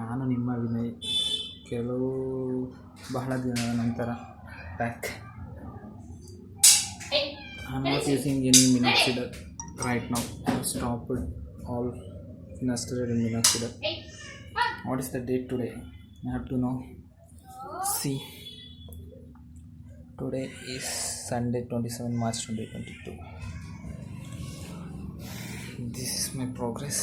ನಾನು ನಿಮ್ಮ ವಿನಯ್. ಕೆಲವು ಬಹಳ ದಿನಗಳ ನಂತರ back. I am not using any minoxidil right now. I have stopped all finasteride and minoxidil. What is the date today? I have to know. See, today is Sunday, 27 March 2022. This is my progress.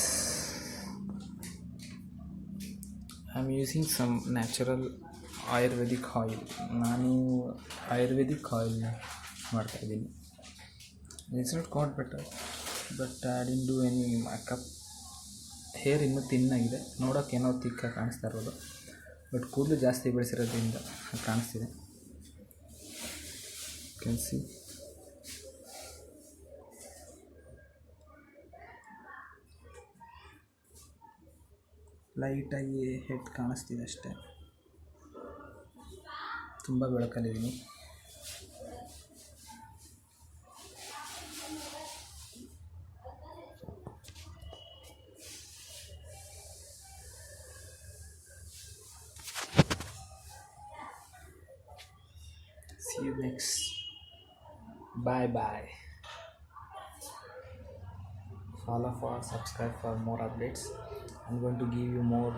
I am using some natural ayurvedic oil. ನಾನು ayurvedic oil ಮಾಡ್ತಾ ಇದ್ದೀನಿ. It's not got better, but I didn't do any makeup. Hair ಇನ್ನೂ ತಿನ್ನಾಗಿದೆ, ನೋಡೋಕೆ ಏನೋ ತಿಕ್ಕಾಗಿ ಕಾಣಿಸ್ತಾ ಇರೋದು, but ಕೂದಲು ಜಾಸ್ತಿ ಬೆಳೆಸಿರೋದ್ರಿಂದ ಕಾಣಿಸ್ತಿದೆ. ಕ್ಯಾನ್ ಸಿ ಲೈಟಾಗಿ ಹೆಡ್ ಕಾಣಿಸ್ತಿದೆ ಅಷ್ಟೇ, ತುಂಬ ಬೆಳಕಲ್ಲಿದ್ದೀನಿ. See you next. Bye bye. Follow for subscribe for more updates. I'm going to give you more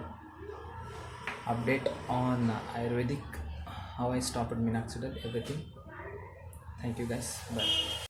update on Ayurvedic, how I stopped minoxidil, everything. Thank you guys. Bye.